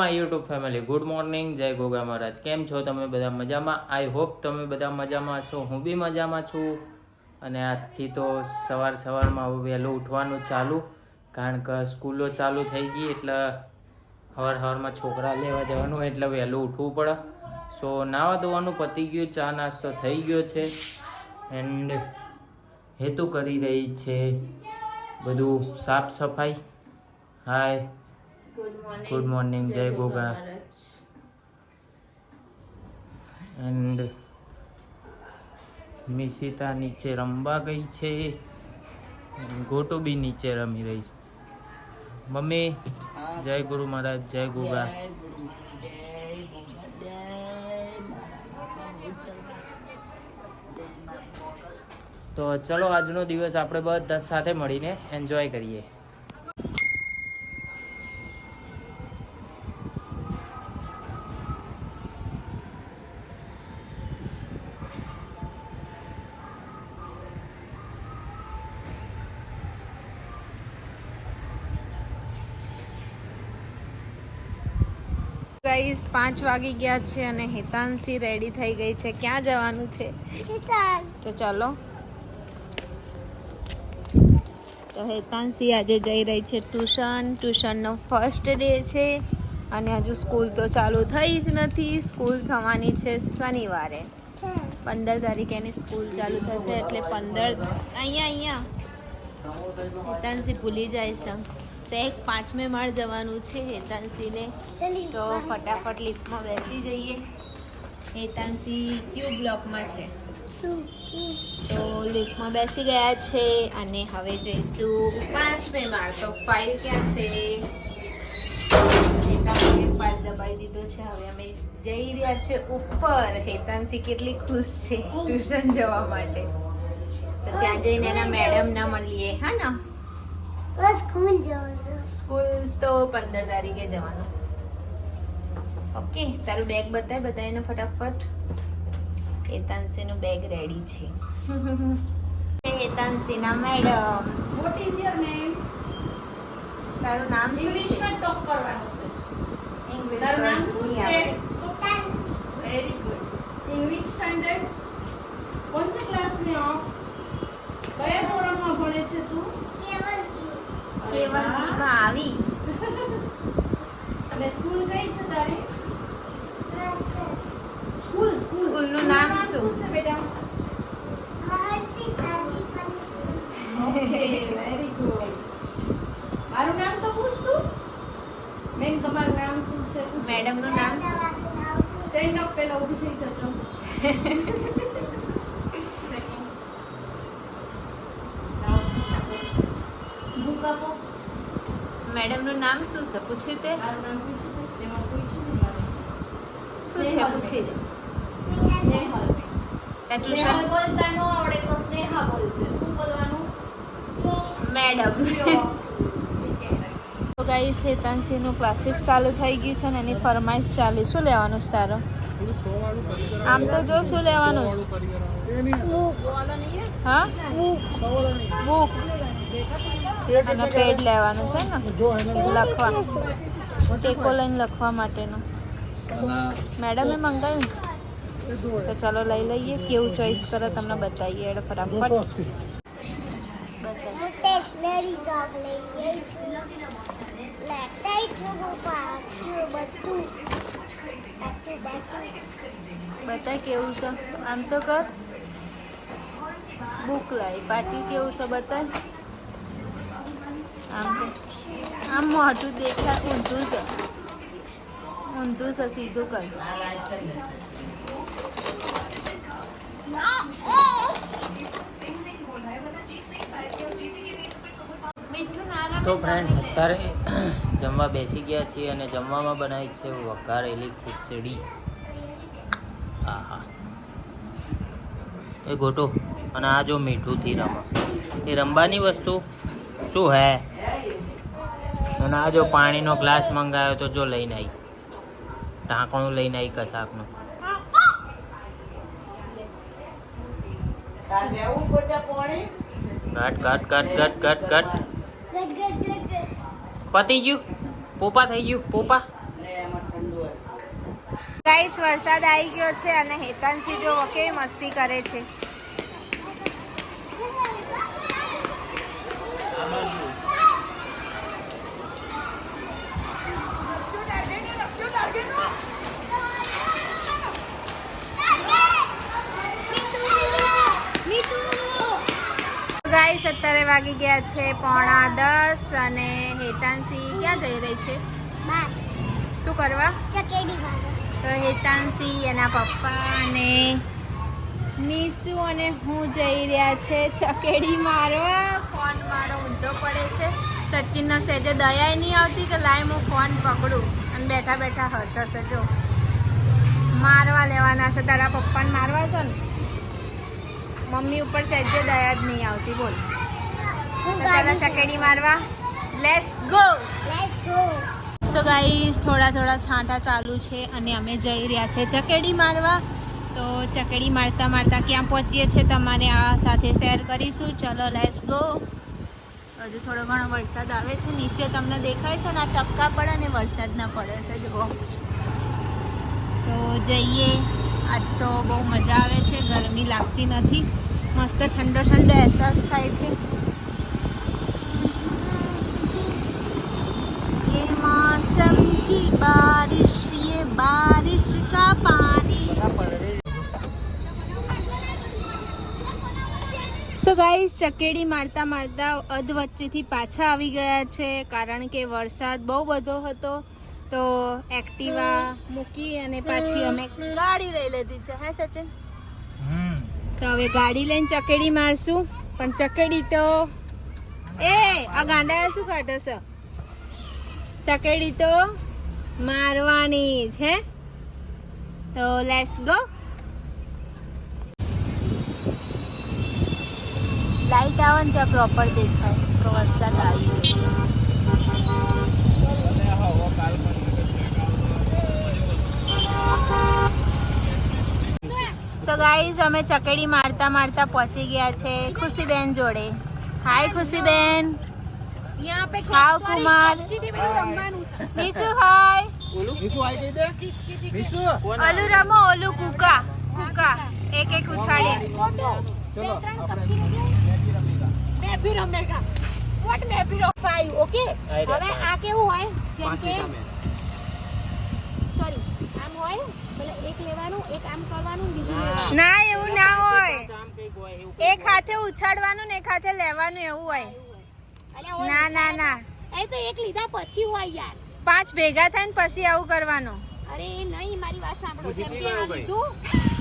My YouTube family, good morning, જય ગોગા મહારાજ. કેમ છો તમે બધા? મજામાં? આઈ હોપ તમે બધા મજામાં છો. હું બી મજામાં છું. અને આજથી તો સવારમાં વહેલું ઉઠવાનું ચાલુ, કારણ કે સ્કૂલો ચાલુ થઈ ગઈ એટલે સવારમાં છોકરા લેવા જવાનું એટલે વહેલું ઉઠવું પડે. સો નાવા ધોવાનું પતી ગયું, ચા નાસ્તો થઈ ગયો છે. એન્ડ હેતુ કરી રહી છે બધું સાફ સફાઈ. હાય, ગુડ મોર્નિંગ, જય ગોગા. એન્ડ મિશિતા નીચે રમવા ગઈ છે, ગોટો બી નીચે રમી રહી છે. મમ્મી જય ગુરુ મહારાજ, જય ગોગા. તો ચલો આજનો દિવસ આપણે બધા સાથે મળીને એન્જોય કરીએ. ગાઈસ 5 વાગી ગયા છે અને હિતાંશી રેડી થઈ ગઈ છે. ક્યાં જવાનું છે? તો ચલો. તો હિતાંશી આજે જઈ રહી છે ટ્યુશનનો ફર્સ્ટ ડે છે અને હજુ સ્કૂલ તો ચાલુ થઈ જ નથી. સ્કૂલ થવાની છે શનિવારે, 15 તારીખે એની સ્કૂલ ચાલુ થશે. એટલે 15 અહીંયા હિતાંશી ભૂલી જાય છે. શેખ 5મે માળ જવાનું છે હેતાંશીને, તો ફટાફટ લિફ્ટમાં બેસી જઈએ. હેતાંશી ક્યુ બ્લોકમાં છે, તો લિફ્ટમાં બેસી ગયા છે અને હવે જઈશું 5મે માળ. તો 5 ક્યાં છે? હેતાંશીએ 5 દબાઈ દીધો છે. હવે અમે જઈ રહ્યા છે ઉપર. હેતાંશી કેટલી ખુશ છે ટ્યુશન જવા માટે. તો ત્યાં જઈને એના મેડમના મળીએ. હા ને, સ્કૂલ તો 15 તારીખે જવાનું. ઓકે, તારું બેગ બતાય એને ફટાફટ. હેતાંશીનું બેગ રેડી છે. હેતાંશીના madam, What is your name? તારું નામ શું English છે? में talk करवानो છે. ઇંગ્લિશ તારું તો નામ શું નહીં છે? આવડે. Very good. In which standard? कौन से क्लास में आप? કયા ધોરણમાં ભણે છે તું? કેવલ બીમાં આવી. અને સ્કૂલ કઈ છે તારી? સ્કૂલનું નામ શું? છે બેટા? Okay, very good. મારું નામ તો પૂછ તું. મેમ તમારું નામ શું છે? પૂછો. મેડમનું નામ શું? સ્ટેન્ડ અપ, પહેલા ઊભી થઈ જજો. બુક આપો. મેડમનું નામ શું છે? પૂછ્યું તે? મારું નામ પૂછ્યું તું? તેમાં પૂછ્યું ને મારે. શું છે? પૂછી લે. સ્નેહલ. ત્યાં સ્નેહલ ટ્યુશન બોલતા ન આવડે તો સ્નેહા બોલશે. શું બોલવાનું? મેડમ. તો ગાઈસ હેતાંશીનું ક્લાસીસ ચાલુ થઈ ગયું છે ને એની ફરમાઈશ ચાલી. શું લેવાનું છે તારો? આમ તો જો શું લેવાનું છે? હા, બુક અને પેડ લેવાનું છે ને લખવા, ટેકો લઈને લખવા માટેનું. મેડમે મંગાવ્યું ને? તો ચલો લઈ લઈએ. કેવું ચોઈસ કરે તમને બતાવીએ. એટલે ફટાફટ સ્ટેશનરી શોપ લઈ ગઈ છું. લેટાઈ છું હું પાછું બધું. બતાય કેવું છે. આમ તો કર. બુક લાવી. પાટી કેવું છે બતાય. આમ તો આમ મોટું દેખાય. ઊંધું છે, ઊંધું છે. સીધું કર. તો ફ્રેન્ડ્સ અત્યારે જમવા બેસી ગયા છીએ અને જમવામાં બનાવી છે વઘારેલી ખીચડી. આહા, એ ગોટો. અને આ જો મીઠુંથી રમો, એ રમવાની વસ્તુ શું હે? અને આ જો પાણીનો ગ્લાસ મંગાવ્યો તો જો લઈને આવી, ઢાંકણું લઈને આવી કશાકનું. કટ. પતી ગયું? પોપા થઈ ગયું? પોપા ગાઈસ વરસાદ આવી ગયો છે અને હેતાંશી જો કેવી મસ્તી કરે છે. ગાઈસ અત્યારે વાગી ગયા છે 9:45 અને હેતાંશી ક્યાં જઈ રહી છે? બાર શું કરવા? ચકેડી વાળો. તો હેતાંશી એના પપ્પા અને નીસુ અને હું જઈ રહ્યા છે ચકેડી મારવા. ફોન મારો ઊંધો પડે છે. સચિનનો સહેજે દયા નહીં આવતી કે લાય હું ફોન પકડું અને બેઠા બેઠા હસશે. જો મારવા લેવાના છે. તારા પપ્પાને મારવા છે ને? મમ્મી ઉપર સહેજે દયા જ નહીં આવતી. બોલ. તો ચાલો ચકેડી મારવા. Let's go. Let's go. So guys થોડા છાંટા ચાલુ છે અને અમે જઈ રહ્યા છે ચકેડી મારવા. તો ચકેડી મારતા મારતા ક્યાં પહોંચીએ છીએ તમારે આ સાથે શેર કરીશું. ચલો લેટ્સ ગો. હજુ થોડો ઘણો વરસાદ આવે છે. નીચે તમને દેખાય છે ને આ ટપકા પડે ને વરસાદ ના પડે છે. જુઓ તો જઈએ. આજ તો બહુ મજા આવે છે. ગરમી લાગતી નથી. મસ્ત ઠંડો ઠંડો અહેસાસ થાય છે. ये मौसम की बारिश ये बारिश का पानी. સો ગાઈસ ચકેડી મારતા મારતા અધ વચ્ચેથી પાછા આવી ગયા છે કારણ કે વરસાદ બહુ બધો હતો. તો એક્ટિવા મૂકી અને પાછી અમે ગાડી લઈ લીધી છે. હે સચિન? તો હવે ગાડી લઈને ચકેડી મારશું. પણ ચકેડી તો આ ગાંડા શું કાઢે છે? ચકેડી તો મારવાની છે. તો લેટ્સ ગો. લાઈટ આવે ને ત્યાં પ્રોપર દેખાય તો વરસાદ આવી ગયો છે. સો ગાઈઝ અમે ચકેડી મારતા મારતા પહોંચી ગયા છે ખુશીબેન જોડે. હાય ખુશીબેન. यहाँ पे હાવ કુમાર. નીસુ હાય. ઓલું રમો ઓલું કુકા કુકા એક એક ઉછાળે. मैं भी रमेगा व्हाट मैं भी रम 5 ओके હવે આ કેવું હોય જેમ કે સોરી આમ હોય એટલે એક લેવાનું એક આમ કરવાનું બીજું લેવાનું. ના એવું ના હોય. એક હાથે ઉછાળવાનું ને એક હાથે લેવાનું એવું હોય. ના ના ના એ તો એક લીધા પછી હોય યાર. 5 ભેગા થઈને પછી આવું કરવાનું. અરે એ નહીં મારી વાત સાંભળો જેમ કે આ લીધું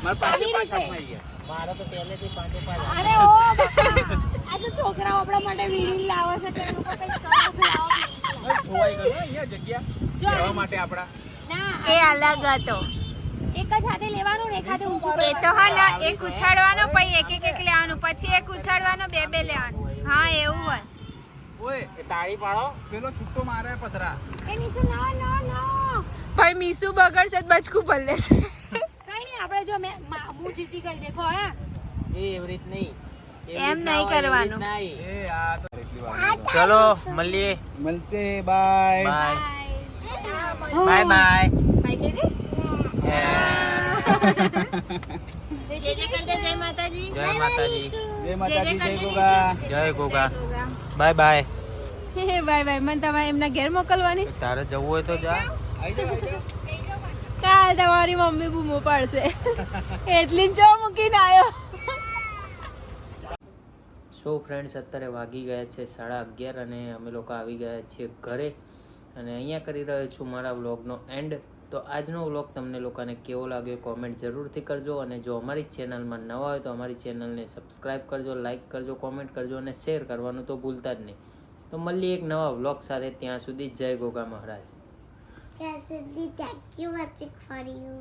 મારા પાસે 5 હાથમાં આવી ગયા. મારો તો પહેલેથી 5 અરે ઓ બાપા આ તો છોકરાઓ આપણા માટે વીડી લાવે છે તે લોકો કઈ સરસ લાવો. ખોવાઈ ગયો અહીંયા જગ્યા રહેવા માટે આપણા. ના એ અલગ હતો. એક જ હાથે લેવાનું ને એક હાથે ઊંચું એ તો હા ના એક ઉછાળવાનો પછી એક એક લેવાનું પછી એક ઉછાળવાનો બે લેવાનું. હા એવું હોય. ઓય એ તાળી પાડો પેલો છૂટો મારે પથરા. એ નીચે ના ના ના ભાઈ મીસુ બગડશે તો બચકું ભલે છે. કઈ નહીં આપણે જો મેં હું જીતી ગઈ દેખો હે એવી રીત નહીં. એમ નહીં કરવાનું. એ આ તો એટલી વાર. ચલો મળીએ. મળતે બાય. Bye bye bye. ભાઈ કે દે જય જય કર દે. જય માતાજી. જય માતાજી. જય માતાજી જય ગોગા. જય Goga. Bye bye. Bye bye. મને તમારે એમના ઘેર મોકલવાની. તારે જવું હોય તો જા. આઈ જા. કાલ તમારી મમ્મી બૂમો પાડશે એટલી ચો મૂકીને આવ્યો. સો ફ્રેન્ડ્સ અત્યારે વાગી ગયા છે 11:30 અને અમે લોકો આવી ગયા છીએ ઘરે અને અહીંયા કરી રહ્યો છું મારા વ્લોગનો એન્ડ. તો આજનો વ્લોગ તમને લોકોને કેવો લાગ્યો કોમેન્ટ જરૂરથી કરજો અને જો અમારી ચેનલમાં નવા હોય તો અમારી ચેનલને સબસ્ક્રાઈબ કરજો, લાઈક કરજો, કોમેન્ટ કરજો અને શેર કરવાનું તો ભૂલતા જ નહીં. તો મળીએ એક નવા વ્લોગ સાથે. ત્યાં સુધી જય ગોગા મહારાજ. Cassidy, thank you watching for you.